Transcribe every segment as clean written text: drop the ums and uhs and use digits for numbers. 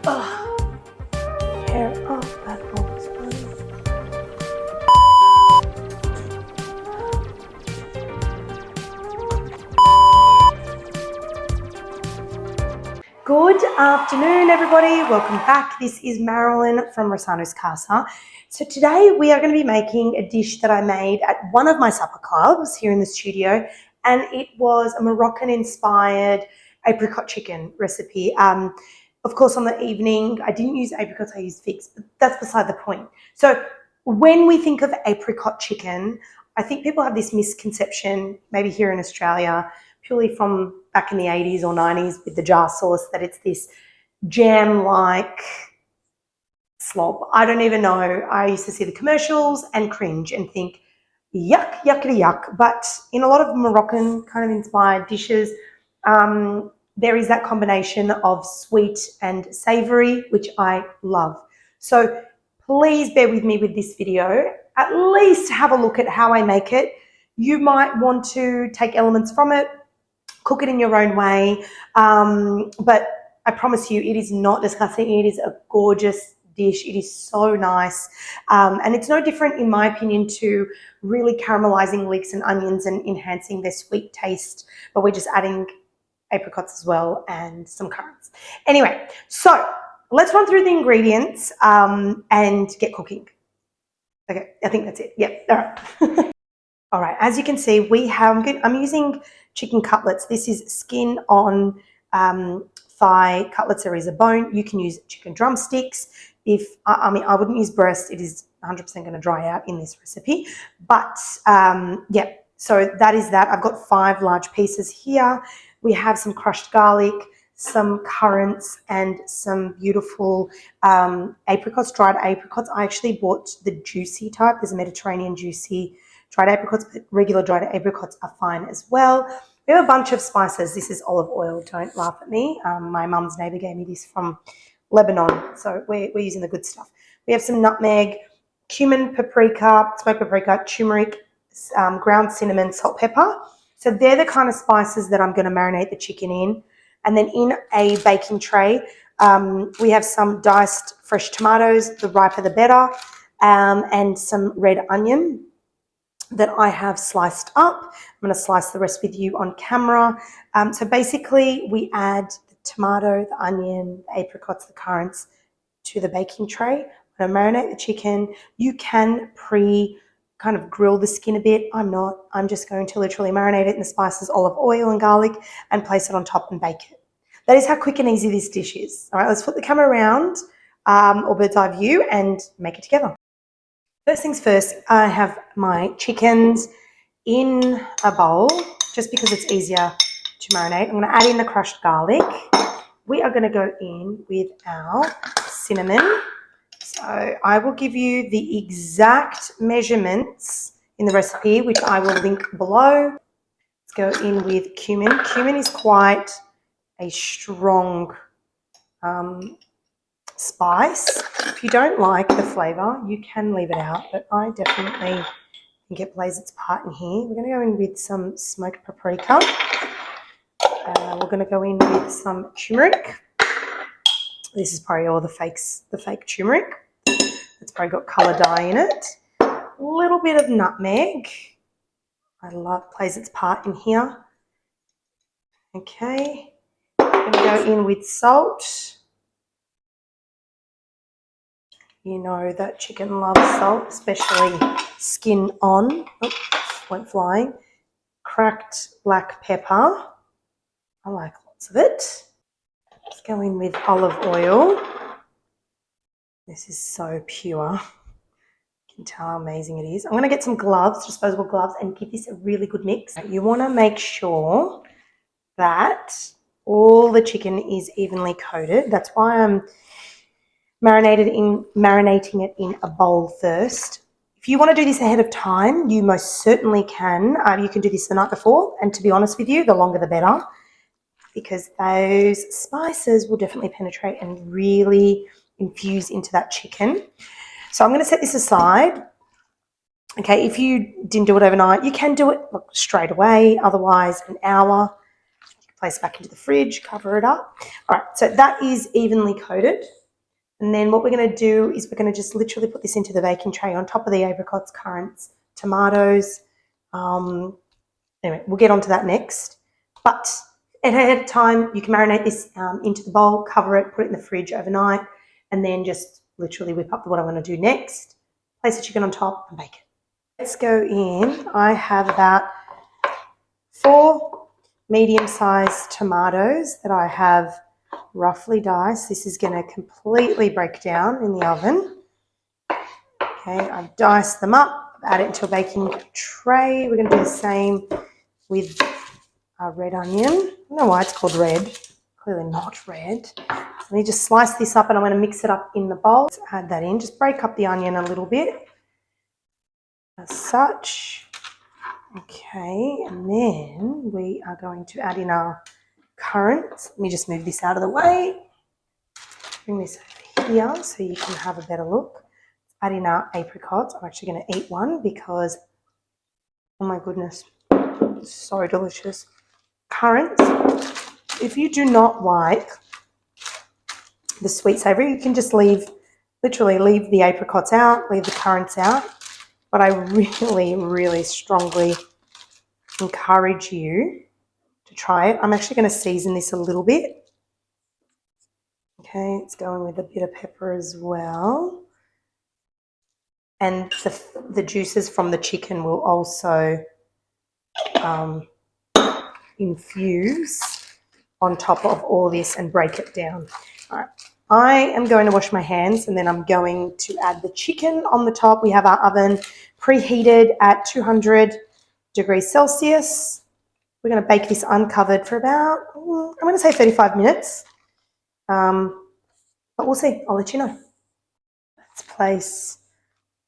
Oh, hair up, that always fun. Good afternoon, everybody. Welcome back. This is Marilyn from Rossano's Casa. So today we are going to be making a dish that I made at one of my supper clubs here in the studio, and it was a Moroccan-inspired apricot chicken recipe. Of course, on the evening, I didn't use apricots, I used figs, but that's beside the point. So when we think of apricot chicken, I think people have this misconception, maybe here in Australia, purely from back in the 80s or 90s with the jar sauce, that it's this jam-like slob. I don't even know. I used to see the commercials and cringe and think, yuck, yuckity yuck. But in a lot of Moroccan kind of inspired dishes, there is that combination of sweet and savory, which I love. So please bear with me with this video. At least have a look at how I make it. You might want to take elements from it, cook it in your own way, but I promise you it is not disgusting. It is a gorgeous dish. It is so nice, and it's no different, in my opinion, to really caramelizing leeks and onions and enhancing their sweet taste, but we're just adding apricots as well and some currants. Anyway, so let's run through the ingredients and get cooking. Okay, I think that's it. Yep, all right. All right, as you can see, I'm using chicken cutlets. This is skin on thigh cutlets. There is a bone. You can use chicken drumsticks. I wouldn't use breast. It is 100% going to dry out in this recipe. But yeah, so that is that. I've got 5 large pieces here. We have some crushed garlic, some currants, and some beautiful apricots, dried apricots. I actually bought the juicy type. There's a Mediterranean juicy dried apricots, but regular dried apricots are fine as well. We have a bunch of spices. This is olive oil. Don't laugh at me. My mum's neighbour gave me this from Lebanon, so we're using the good stuff. We have some nutmeg, cumin, paprika, smoked paprika, turmeric, ground cinnamon, salt, pepper. So they're the kind of spices that I'm going to marinate the chicken in. And then in a baking tray, we have some diced fresh tomatoes, the riper the better, and some red onion that I have sliced up. I'm going to slice the rest with you on camera. So basically we add the tomato, the onion, the apricots, the currants to the baking tray. I'm going to marinate the chicken. You can kind of grill the skin a bit. I'm not. I'm just going to literally marinate it in the spices, olive oil and garlic, and place it on top and bake it. That is how quick and easy this dish is. All right, let's flip the camera around, or bird's eye view, and make it together. First things first, I have my chickens in a bowl, just because it's easier to marinate. I'm going to add in the crushed garlic. We are going to go in with our cinnamon. So I will give you the exact measurements in the recipe, which I will link below. Let's go in with cumin. Cumin is quite a strong spice. If you don't like the flavour, you can leave it out, but I definitely think it plays its part in here. We're going to go in with some smoked paprika. We're going to go in with some turmeric. This is probably all the fake turmeric. It's probably got colour dye in it. A little bit of nutmeg. Plays its part in here. Okay. I'm going to go in with salt. You know that chicken loves salt, especially skin on. Oh, went flying. Cracked black pepper. I like lots of it. Let's go in with olive oil. This is so pure. You can tell how amazing it is. I'm going to get some gloves, disposable gloves, and give this a really good mix. You want to make sure that all the chicken is evenly coated. That's why I'm marinating it in a bowl first. If you want to do this ahead of time, you most certainly can. You can do this the night before, and to be honest with you, the longer the better, because those spices will definitely penetrate and really infuse into that chicken. So I'm going to set this aside. Okay, if you didn't do it overnight, you can do it straight away, otherwise an hour. place it back into the fridge, cover it up. All right, so that is evenly coated. And then what we're going to do is we're going to just literally put this into the baking tray on top of the apricots, currants, tomatoes. Anyway, we'll get onto that next. But ahead of time, you can marinate this into the bowl, cover it, put it in the fridge overnight, and then just literally whip up what I'm going to do next. Place the chicken on top and bake it. Let's go in. I have about 4 medium-sized tomatoes that I have roughly diced. This is going to completely break down in the oven. Okay, I've diced them up, add it into a baking tray. We're going to do the same with our red onion. I don't know why it's called red. Clearly not red. Let me just slice this up and I'm going to mix it up in the bowl. Let's add that in. Just break up the onion a little bit. As such. Okay, and then we are going to add in our currants. Let me just move this out of the way. Bring this over here so you can have a better look. Add in our apricots. I'm actually going to eat one because, oh my goodness, it's so delicious. Currants. If you do not like the sweet savoury, you can just literally leave the apricots out, leave the currants out. But I really, really strongly encourage you to try it. I'm actually going to season this a little bit. Okay, it's going with a bit of pepper as well. And the juices from the chicken will also infuse on top of all this and break it down. All right. I am going to wash my hands and then I'm going to add the chicken on the top. We have our oven preheated at 200 degrees Celsius. We're going to bake this uncovered for about, I'm going to say 35 minutes. But we'll see. I'll let you know. Let's place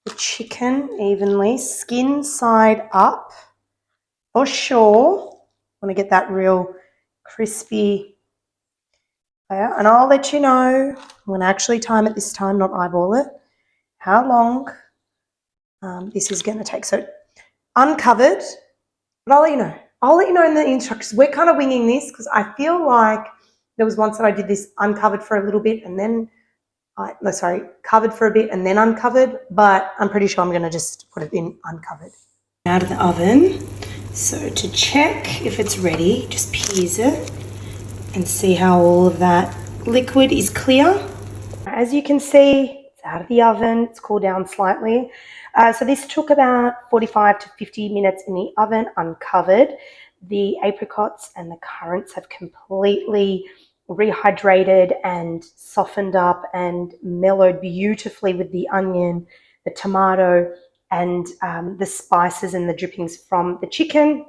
the chicken evenly, skin side up for sure. Want to get that real crispy layer. And I'll let you know, I'm going to actually time it this time, not eyeball it, how long this is going to take. So uncovered, but I'll let you know. I'll let you know in the instructions. We're kind of winging this because I feel like there was once that I did this uncovered for a little bit and then, covered for a bit and then uncovered, but I'm pretty sure I'm going to just put it in uncovered. Out of the oven. So to check if it's ready, just peers it and see how all of that liquid is clear. As you can see, it's out of the oven. It's cooled down slightly. So this took about 45 to 50 minutes in the oven, uncovered. The apricots and the currants have completely rehydrated and softened up and mellowed beautifully with the onion, the tomato, and the spices and the drippings from the chicken.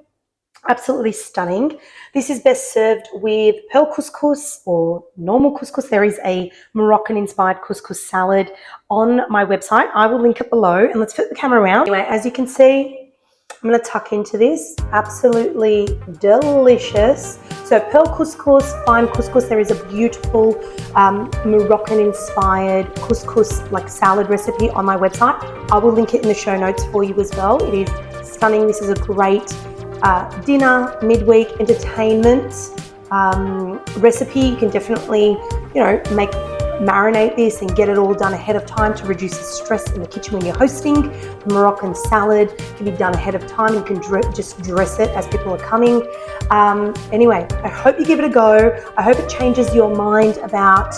Absolutely stunning. This is best served with pearl couscous or normal couscous. There is a Moroccan-inspired couscous salad on my website. I will link it below. And let's flip the camera around. Anyway, as you can see, I'm going to tuck into this. Absolutely delicious. So pearl couscous, fine couscous. There is a beautiful Moroccan-inspired couscous like salad recipe on my website. I will link it in the show notes for you as well. It is stunning. This is a great dinner, midweek entertainment recipe. You can definitely, marinate this and get it all done ahead of time to reduce the stress in the kitchen when you're hosting. The Moroccan salad can be done ahead of time. You can just dress it as people are coming. Anyway, I hope you give it a go. I hope it changes your mind about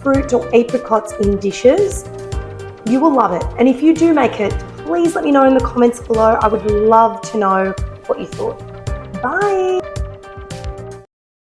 fruit or apricots in dishes. You will love it. And if you do make it, please let me know in the comments below. I would love to know what you thought. Bye.